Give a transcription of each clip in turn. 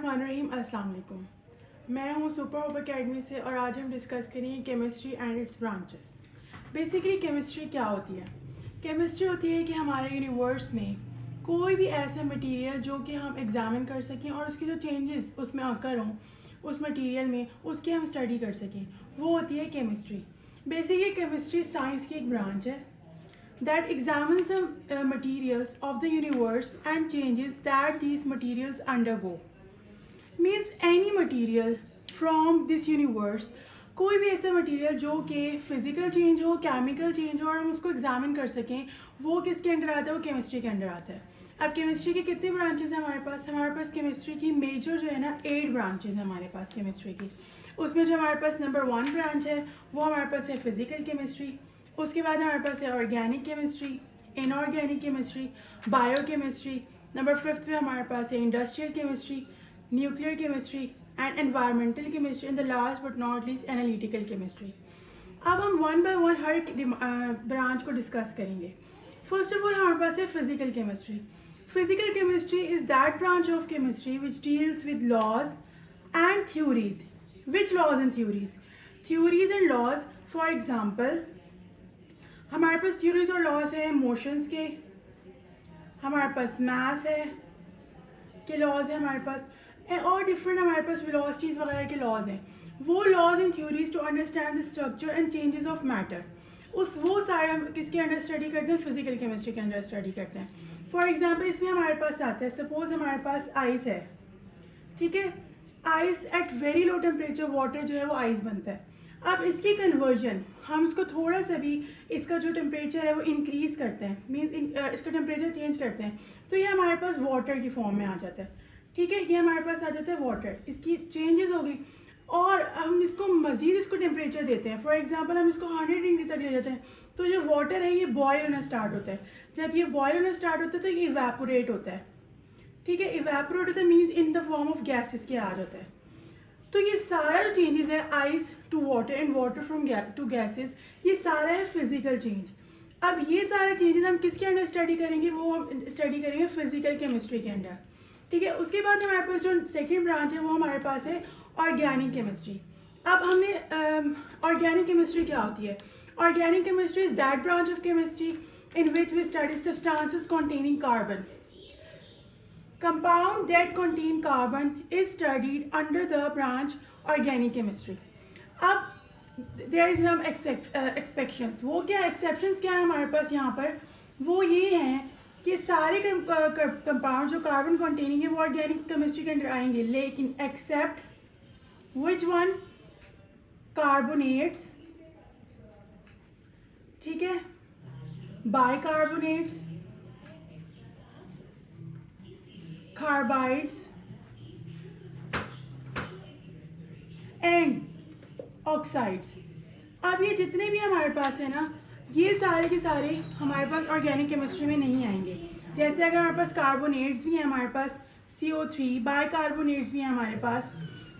बिस्मिल्लाहिर्रहमानिर्रहीम। अस्सलाम वालेकुम। मैं हूँ सुपर होप अकेडमी से और आज हम डिस्कस करेंगे chemistry and it's branches. Basically chemistry क्या होती है? केमिस्ट्री होती है कि हमारे यूनिवर्स में कोई भी ऐसा मटेरियल जो कि हम एग्जामिन कर सकें और उसके जो चेंजेस उसमें अकर हों उस मटेरियल में, उसकी हम स्टडी कर सकें, वो होती है केमिस्ट्री। बेसिकली केमिस्ट्री साइंस की एक ब्रांच है that examines the materials of the universe and changes that these materials undergo. Means any material from this universe, कोई भी ऐसा मटेरियल जो कि फिजिकल चेंज हो, केमिकल चेंज हो और हम उसको एग्जामिन कर सकें, वो किसके अंडर आता है? वो केमिस्ट्री के अंडर आता है। अब केमिस्ट्री की कितने ब्रांचेस हैं हमारे पास केमिस्ट्री की मेजर जो है ना 8 ब्रांचेस हैं हमारे पास केमिस्ट्री की। उसमें जो हमारे पास नंबर 1 ब्रांच है वो हमारे पास है फिजिकल केमिस्ट्री। उसके बाद हमारे पास है organic chemistry, inorganic chemistry, biochemistry. Number 5 पे हमारे पास है industrial chemistry, nuclear chemistry and environmental chemistry and the last but not least analytical chemistry. अब हम वन बाय वन हर ब्रांच को डिस्कस करेंगे। फर्स्ट ऑफ ऑल हमारे पास है physical chemistry. Physical chemistry is that branch of chemistry which deals with laws and theories. Which laws and theories? Theories and laws, for example हमारे पास theories और laws है motions के, हमारे पास मास है के लॉज है हमारे पास, और डिफरेंट हमारे पास वेलोसिटीज वगैरह के लॉज हैं। वो laws and theories to understand the structure and changes of matter, वो सारे हम किसके अंडर स्टडी करते हैं? फिजिकल केमिस्ट्री के अंडर स्टडी करते हैं। फॉर एग्जाम्पल इसमें हमारे पास आता है, सपोज हमारे पास आइस है, ठीक है, ice at very low temperature water जो है वो आइस बनता है। अब इसकी कन्वर्जन हम इसको थोड़ा सा भी इसका जो टेम्परेचर है वो इंक्रीज़ करते हैं, मीन्स इसका टेम्परेचर चेंज करते हैं, तो ये हमारे पास वाटर की फॉर्म में आ जाता है। ठीक है, ये हमारे पास आ जाता है वाटर, इसकी चेंजेस हो गई और हम इसको मज़ीद इसको टेम्परेचर देते हैं। फॉर एग्जांपल हम इसको 100 डिग्री तक ले जाते हैं, तो जो वाटर है ये बॉयल होना स्टार्ट होता है। जब ये बॉयल होना स्टार्ट होता है तो ये इवेपोरेट होता है। ठीक है, इवेपोरेट होता है means in the form of gases के आ जाता है। तो ये सारा जो चेंजेस है ice to water and water from to gases, ये सारा है फिजिकल चेंज। अब ये सारे चेंजेस हम किसके अंडर स्टडी करेंगे? वो हम स्टडी करेंगे फिजिकल केमिस्ट्री के अंडर। ठीक है, उसके बाद हमारे पास जो सेकेंड ब्रांच है वो हमारे पास है ऑर्गेनिक केमिस्ट्री। अब हमने ऑर्गेनिक केमिस्ट्री क्या होती है? Organic chemistry is that branch of chemistry in which we study substances containing carbon. Compound that contain carbon is studied under the branch organic chemistry. अब there is some exceptions. वो क्या exceptions क्या है हमारे पास यहाँ पर? वो ये हैं कि सारे कंपाउंड जो कार्बन कंटेनिंग है वो ऑर्गेनिक केमिस्ट्री के अंदर आएंगे, लेकिन एक्सेप्ट विच वन? कार्बोनेट्स, ठीक है, बाइकार्बोनेट्स, कार्बाइड्स एंड ऑक्साइड्स। अब ये जितने भी हमारे पास है ना, ये सारे के सारे हमारे पास ऑर्गेनिक केमिस्ट्री में नहीं आएंगे। जैसे अगर हमारे पास कार्बोनेट्स भी हैं, हमारे पास CO3, बाइकार्बोनेट्स भी हैं हमारे पास,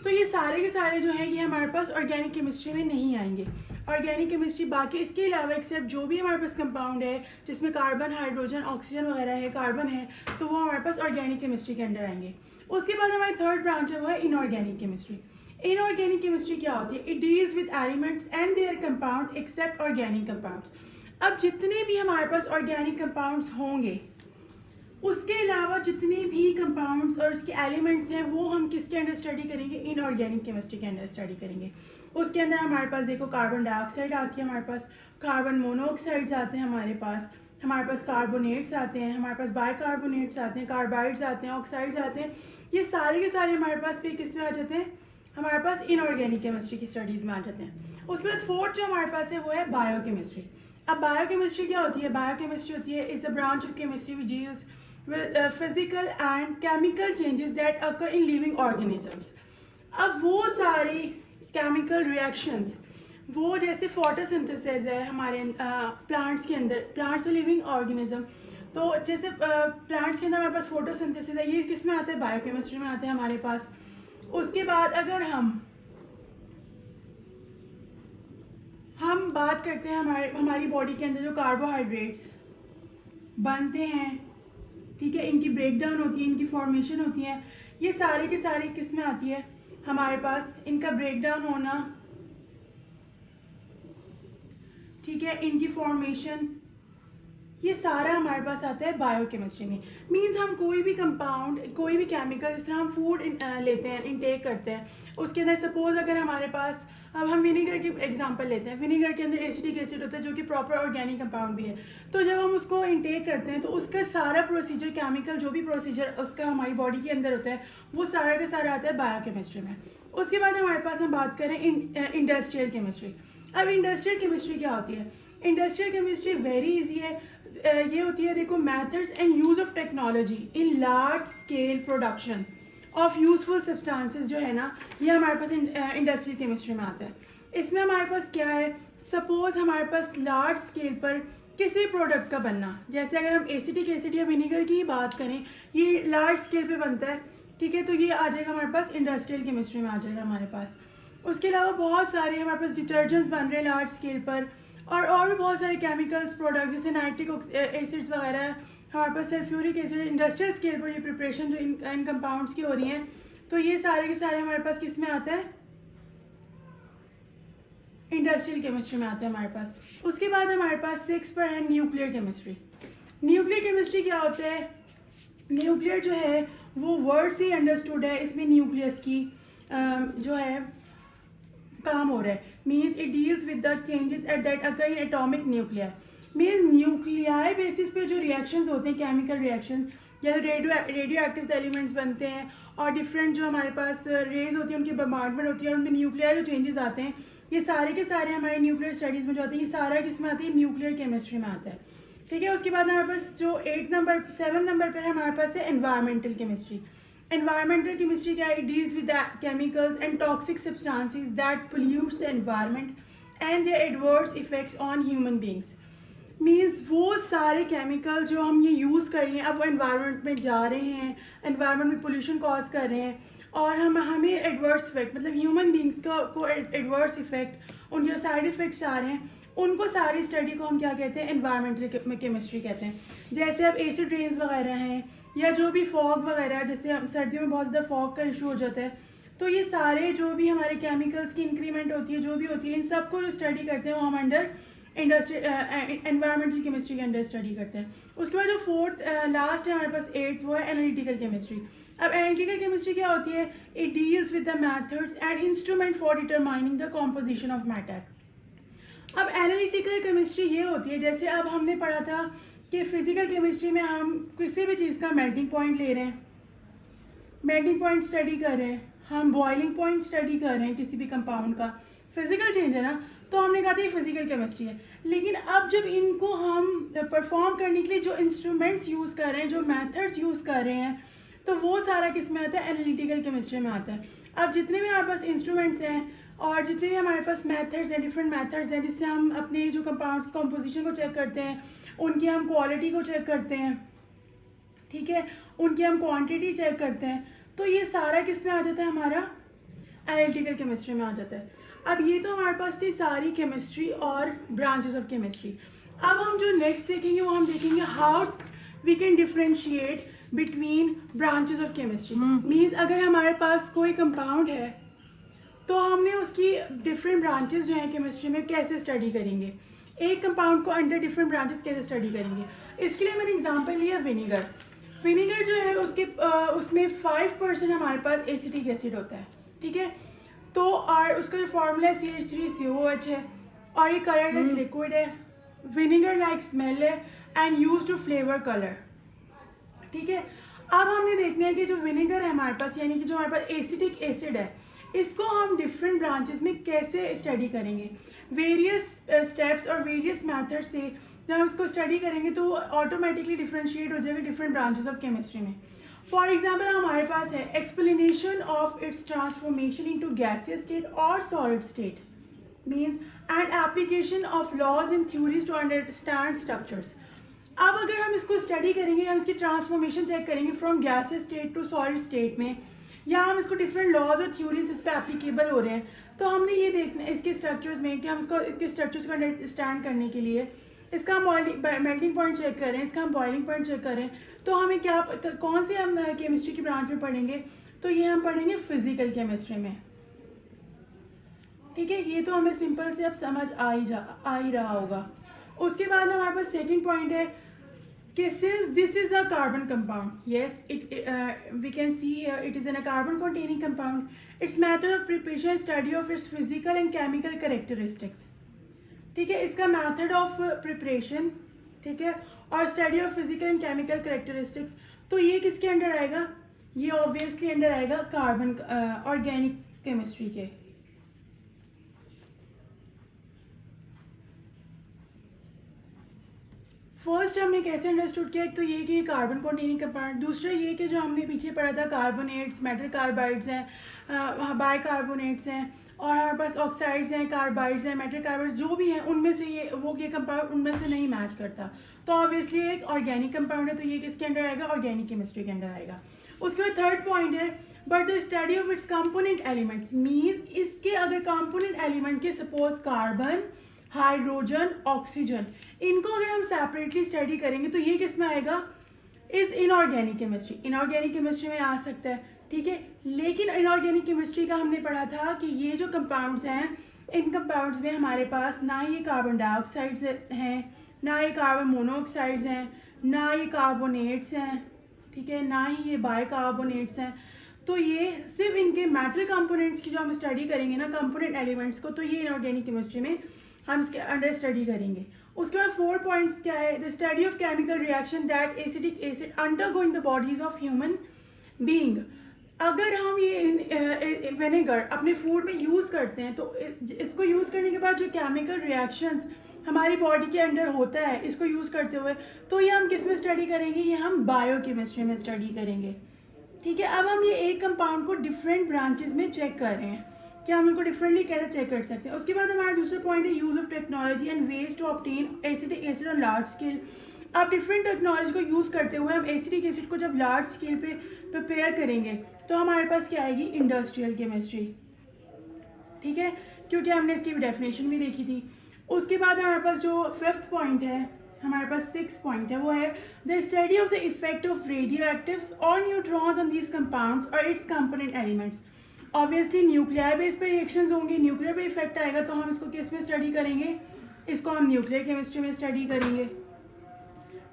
तो ये सारे के सारे जो हैं ये हमारे पास ऑर्गेनिक केमिस्ट्री में नहीं आएंगे। ऑर्गेनिक केमिस्ट्री बाकी इसके अलावा एक्सेप्ट जो भी हमारे पास कंपाउंड है जिसमें कार्बन, हाइड्रोजन, ऑक्सीजन वगैरह है, कार्बन है, तो वो हमारे पास ऑर्गेनिक केमिस्ट्री के अंडर आएंगे। उसके बाद हमारी थर्ड ब्रांच है वो है इनऑर्गेनिक केमिस्ट्री। इनऑर्गेनिक केमिस्ट्री क्या होती है? It deals with elements and their compound except organic compounds. अब जितने भी हमारे पास ऑर्गेनिक कंपाउंड्स होंगे उसके अलावा जितने भी कंपाउंड्स और उसके एलिमेंट्स हैं वो हम किसके अंडर स्टडी करेंगे? इनऑर्गेनिक केमिस्ट्री के अंडर स्टडी करेंगे। उसके अंदर हमारे पास देखो कार्बन डाइऑक्साइड आती है, हमारे पास कार्बन मोनोऑक्साइड्स आते हैं, हमारे पास कार्बोनेट्स आते हैं, हमारे पास बाइकार्बोनेट्स आते हैं, कार्बाइड्स आते हैं, ऑक्साइड्स आते हैं। ये सारे के सारे हमारे पास पे किस में आ जाते हैं? हमारे पास इनऑर्गेनिक केमिस्ट्री की स्टडीज़ में आ जाते हैं। उसके बाद फोर्थ जो हमारे पास है वो है बायोकेमिस्ट्री। अब बायोकेमिस्ट्री क्या होती है? बायोकेमिस्ट्री होती है is a branch of chemistry which deals with physical and chemical changes that occur in living organisms. अब वो सारी chemical reactions, वो जैसे फोटोसिंथेसिस है हमारे प्लांट्स के अंदर, प्लांट्स है लिविंग ऑर्गेनिज्म, तो जैसे प्लांट्स के अंदर हमारे पास फोटोसिंथेसिस है, ये किस में आता है? बायोकेमिस्ट्री में आता है हमारे पास। उसके बाद अगर हम बात करते हैं हमारी बॉडी के अंदर जो कार्बोहाइड्रेट्स बनते हैं ठीक है, इनकी ब्रेक डाउन होती है, इनकी फॉर्मेशन होती है, ये सारे के सारे किस में आती है हमारे पास, इनका ब्रेक डाउन होना, ठीक है, इनकी फॉर्मेशन, ये सारा हमारे पास आता है बायोकेमिस्ट्री में। मींस हम कोई भी कंपाउंड, कोई भी केमिकल, जिस तरह हम फूड लेते हैं, इनटेक करते हैं, उसके अंदर सपोज अगर हमारे पास, अब हम विनीगर की एग्जांपल लेते हैं, विनीगर के अंदर एसिटिक एसिड होता है जो कि प्रॉपर ऑर्गेनिक कंपाउंड भी है। तो जब हम उसको इनटेक करते हैं तो उसका सारा प्रोसीजर, केमिकल जो भी प्रोसीजर उसका हमारी बॉडी के अंदर होता है, वो सारा का सारा आता है बायोकेमिस्ट्री में। उसके बाद हमारे पास हम बात करें इंडस्ट्रियल केमिस्ट्री। अब इंडस्ट्रियल केमिस्ट्री क्या होती है? इंडस्ट्रियल केमिस्ट्री वेरी इजी है। ये होती है, देखो, methods and use of technology in large scale production of useful substances, जो है ना, ये हमारे पास इंडस्ट्रियल केमिस्ट्री में आता है। इसमें हमारे पास क्या है, सपोज हमारे पास लार्ज स्केल पर किसी प्रोडक्ट का बनना, जैसे अगर हम एसिटिक एसिड या विनीगर की बात करें, ये लार्ज स्केल पे बनता है, ठीक है, तो ये आ जाएगा हमारे पास इंडस्ट्रियल केमिस्ट्री में आ जाएगा हमारे पास। उसके अलावा बहुत सारे हमारे पास डिटर्जेंट्स बन रहे हैं लार्ज स्केल पर, और भी बहुत सारे केमिकल्स प्रोडक्ट जैसे नाइट्रिक एसिड्स वगैरह, हमारे पास सल्फ्यूरिक एसिड, इंडस्ट्रियल स्केल पर ये प्रिपरेशन जो इन कंपाउंड्स की हो रही हैं, तो ये सारे के सारे हमारे पास किस में आता है, इंडस्ट्रियल केमिस्ट्री में आता है हमारे पास। उसके बाद हमारे पास 6 पर है न्यूक्लियर केमिस्ट्री। न्यूक्लियर केमिस्ट्री क्या होता है? न्यूक्लियर जो है वो वर्ड से ही अंडरस्टूड है, इसमें न्यूक्लियस की जो है काम हो रहा है। Means it deals with the changes at that occur in atomic nuclear. Means nuclei basis पे जो रिएक्शंस होते हैं, केमिकल रिएक्शंस, जैसे रेडियो एक्टिव एलिमेंट्स बनते हैं और डिफरेंट जो हमारे पास रेज होती है, उनकी बम्बार्डमेंट होती है और उनमें न्यूक्लियर जो चेंजेस आते हैं, ये सारे के सारे हमारे न्यूक्लियर स्टडीज़ में जो आते हैं, ये सारा किस में आती है, न्यूक्लियर केमिस्ट्री में आता है, ठीक है। उसके बाद हमारे पास जो 7 नंबर पे है हमारे पास है एनवायरमेंटल केमिस्ट्री। Environmental chemistry क्या है? It deals with the chemicals and toxic substances that pollutes the environment and their adverse effects on human beings. Means वो सारे chemical जो हम ये use कर रहे हैं, अब वो environment में जा रहे हैं, environment में pollution cause कर रहे हैं और हमें adverse effect, मतलब human beings को adverse effect, उनके side effects आ रहे हैं, उनको सारी स्टडी को हम क्या कहते हैं, एनवायरमेंटल केमिस्ट्री कहते हैं। जैसे अब एसिड रेन्स वगैरह हैं या जो भी फॉग वगैरह, जैसे हम सर्दियों में बहुत ज़्यादा फॉग का इशू हो जाता है, तो ये सारे जो भी हमारे केमिकल्स की इंक्रीमेंट होती है, जो भी होती है, इन सबको जो स्टडी करते हैं वो हम अंडर एनवायरमेंटल केमिस्ट्री के अंडर स्टडी करते हैं। उसके बाद जो 4th लास्ट है हमारे पास 8th, वो है एनालिटिकल केमिस्ट्री। अब एनालिटिकल केमिस्ट्री क्या होती है? It deals with the methods and instrument for determining the composition of matter. अब एनालिटिकल केमिस्ट्री ये होती है, जैसे अब हमने पढ़ा था कि फिजिकल केमिस्ट्री में हम किसी भी चीज़ का मेल्टिंग पॉइंट ले रहे हैं, मेल्टिंग पॉइंट स्टडी कर रहे हैं, हम बॉइलिंग पॉइंट स्टडी कर रहे हैं किसी भी कंपाउंड का, फिजिकल चेंज है ना, तो हमने कहा था ये फिजिकल केमिस्ट्री है। लेकिन अब जब इनको हम परफॉर्म करने के लिए जो इंस्ट्रूमेंट्स यूज़ कर रहे हैं, जो मैथड्स यूज़ कर रहे हैं, तो वो सारा किस में आता है, एनालिटिकल केमिस्ट्री में आता है। अब जितने भी हमारे पास इंस्ट्रूमेंट्स हैं और जितने भी हमारे पास मेथड्स हैं, डिफरेंट मेथड्स हैं, जिससे हम अपने जो कंपाउंड्स कॉम्पोजिशन को चेक करते हैं, उनकी हम क्वालिटी को चेक करते हैं, ठीक है, उनकी हम क्वांटिटी चेक करते हैं, तो ये सारा किस में आ जाता है, हमारा एनालिटिकल केमिस्ट्री में आ जाता है। अब ये तो हमारे पास थी सारी केमिस्ट्री और ब्रांचेस ऑफ केमिस्ट्री। अब हम जो नेक्स्ट देखेंगे वो हम देखेंगे how we can differentiate between branches of chemistry. Means अगर हमारे पास कोई कंपाउंड है तो हमने उसकी डिफरेंट ब्रांचेस जो हैं केमिस्ट्री में कैसे स्टडी करेंगे, एक कंपाउंड को अंडर डिफरेंट ब्रांचेस कैसे स्टडी करेंगे। इसके लिए मैंने एग्जांपल लिया विनीगर। विनीगर जो है उसमें 5% हमारे पास एसिटिक एसिड होता है, ठीक है, तो और उसका जो फॉर्मूला है CH3COOH है और ये कलरलेस लिक्विड है, विनीगर लाइक स्मेल है and use to flavour colour, ठीक है। अब हमने देखना है कि जो विनेगर है हमारे पास, यानी कि जो हमारे पास एसिटिक एसिड है, इसको हम डिफरेंट ब्रांचेस में कैसे स्टडी करेंगे। वेरियस स्टेप्स और वेरियस मेथड से जब हम इसको स्टडी करेंगे तो ऑटोमेटिकली डिफ्रेंशिएट हो जाएगा डिफरेंट ब्रांचेस ऑफ केमिस्ट्री में। फॉर एग्जाम्पल हमारे पास है explanation of its transformation into gaseous state और solid state, means and application of laws in theories to understand structures. अब अगर हम इसको स्टडी करेंगे, हम इसकी ट्रांसफॉर्मेशन चेक करेंगे from gaseous state to solid state में, या हम इसको डिफरेंट लॉज और थ्योरीज इस पर एप्लीकेबल हो रहे हैं, तो हमने ये देखना है इसके स्ट्रक्चर्स में कि हम इसके स्ट्रक्चर्स को अंडरस्टैंड करने के लिए इसका हम मेल्टिंग पॉइंट चेक करें, इसका हम बॉइलिंग पॉइंट चेक करें, तो हमें क्या कौन से हम केमिस्ट्री की ब्रांच में पढ़ेंगे, तो ये हम पढ़ेंगे फिजिकल केमिस्ट्री में। ठीक है, ये तो हमें सिंपल से अब समझ आ ही रहा होगा। उसके बाद हमारे पास सेकंड पॉइंट है कि since this is a carbon compound, yes, we can see here it is in a carbon containing compound. Its method of preparation, study of its physical and chemical characteristics. ठीक है, इसका method of preparation, ठीक है, और study of physical and chemical characteristics, तो ये किसके under आएगा, ये ऑब्वियसली अंडर आएगा कार्बन ऑर्गेनिक केमिस्ट्री के। फर्स्ट हमने कैसे अंडरस्टूड किया, एक तो ये कि कार्बन कॉन्टेनिंग कंपाउंड, दूसरा ये कि जो हमने पीछे पढ़ा था कार्बोनेट्स, मेटल कार्बाइड्स हैं, बाइकार्बोनेट्स हैं, और हमारे पास ऑक्साइड्स हैं, कार्बाइड्स हैं, मेटल कार्बाइड्स जो भी हैं, उनमें से ये कंपाउंड उनमें से नहीं मैच करता, तो ऑब्वियसली एक ऑर्गेनिक कंपाउंड है, तो ये किसके अंडर आएगा, ऑर्गेनिक केमिस्ट्री के अंडर आएगा। उसके बाद थर्ड पॉइंट है but the study of its component elements, means इसके अगर कंपोनेंट एलिमेंट के सपोज कार्बन, हाइड्रोजन, ऑक्सीजन, इनको अगर हम सेपरेटली स्टडी करेंगे तो ये किस में आएगा, इस इनऑर्गेनिक केमिस्ट्री, इनऑर्गेनिक केमिस्ट्री में आ सकता है। ठीक है, लेकिन इनऑर्गेनिक केमिस्ट्री का हमने पढ़ा था कि ये जो कंपाउंड्स हैं, इन कंपाउंड्स में हमारे पास ना ये कार्बन डाइऑक्साइड्स हैं, ना ये कार्बन मोनोऑक्साइड्स हैं, ना ये कार्बोनेट्स हैं, ठीक है, ना ही ये बाइकार्बोनेट्स हैं, तो ये सिर्फ इनके मेटल कंपोनेंट्स की जो हम स्टडी करेंगे ना, कंपोनेंट एलिमेंट्स को, तो ये इनऑर्गेनिक केमिस्ट्री में हम इसके अंडर स्टडी करेंगे। उसके बाद 4 पॉइंट्स क्या है, the study of chemical reaction that acidic acid undergoing the bodies of human being. अगर हम ये विनेगर अपने फूड में यूज़ करते हैं, तो इसको यूज़ करने के बाद जो केमिकल रिएक्शंस हमारी बॉडी के अंदर होता है इसको यूज़ करते हुए, तो ये हम किस में स्टडी करेंगे, ये हम बायोकेमिस्ट्री में स्टडी करेंगे। ठीक है, अब हम ये एक कंपाउंड को डिफरेंट ब्रांचेस में चेक कर रहे हैं कि हम इनको डिफरेंटली कैसे चेक कर सकते हैं। उसके बाद हमारा दूसरा पॉइंट है use of technology and ways to obtain acidic acid on large scale. अब डिफरेंट टेक्नोलॉजी को यूज़ करते हुए हम एसिडिक एसिड को जब लार्ज स्केल पे प्रिपेयर करेंगे तो हमारे पास क्या आएगी, इंडस्ट्रियल केमिस्ट्री। ठीक है, क्योंकि हमने इसकी भी डेफिनेशन भी देखी थी। उसके बाद हमारे पास जो 5th पॉइंट है, हमारे पास 6 पॉइंट है, वो है the study of the effect of radio actives और न्यूट्रॉन्स ऑन दीज कंपाउंड्स और it's component elements. Obviously nuclear base पे रिएक्शंस होंगे, न्यूक्लियर पे इफेक्ट आएगा, तो हम इसको किस में स्टडी करेंगे, इसको हम न्यूक्लियर केमिस्ट्री में स्टडी करेंगे।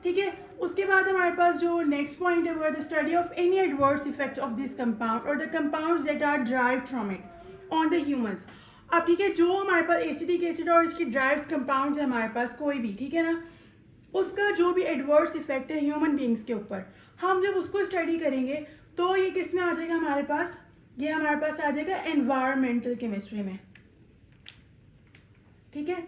ठीक है, उसके बाद हमारे पास जो नेक्स्ट पॉइंट है वो है the study of any adverse effect of this compound और the compounds that are derived from it on the humans. अब ठीक है, जो हमारे पास एसिडिक एसिड और इसकी ड्राइव्ड कंपाउंड्स है हमारे पास कोई भी, ठीक है ना, उसका जो भी एडवर्स इफेक्ट है ह्यूमन बींग्स के ऊपर, हम जब उसको स्टडी करेंगे तो ये किस में आ जाएगा हमारे पास, ये हमारे पास आ जाएगा एनवायरमेंटल केमिस्ट्री में। ठीक है,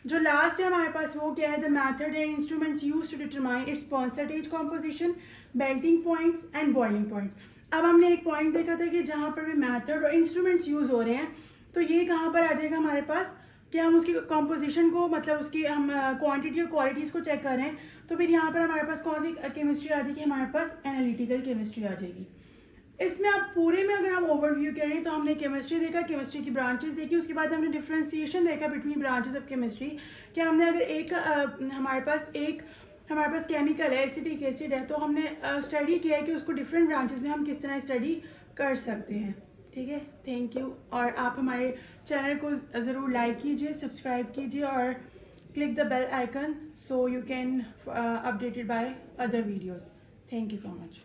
जो लास्ट है हमारे पास वो क्या है, the method and instruments used to determine its percentage composition, melting points and boiling points. अब हमने एक पॉइंट देखा था कि जहाँ पर भी मेथड और इंस्ट्रूमेंट्स यूज हो रहे हैं, तो ये कहाँ पर आ जाएगा हमारे पास कि हम उसकी कॉम्पोजिशन को, मतलब उसकी हम क्वांटिटी और क्वालिटीज़ को चेक कर रहे हैं, तो फिर यहाँ पर हमारे पास कौन सी केमिस्ट्री आ जाएगी, हमारे पास एनालिटिकल केमिस्ट्री आ जाएगी। इसमें आप पूरे में अगर हम ओवरव्यू करें तो हमने केमिस्ट्री देखा, केमिस्ट्री की ब्रांचेस देखी, उसके बाद हमने डिफ्रेंसिएशन देखा बिटवीन ब्रांचेस ऑफ केमिस्ट्री, कि हमने अगर एक हमारे पास केमिकल है, एसिडिक एसिड है, तो हमने स्टडी किया है कि उसको डिफरेंट ब्रांचेस में हम किस तरह स्टडी कर सकते हैं। ठीक है, थैंक यू। और आप हमारे चैनल को ज़रूर लाइक कीजिए, सब्सक्राइब कीजिए और click the bell icon so you can updated by other videos. Thank you so much.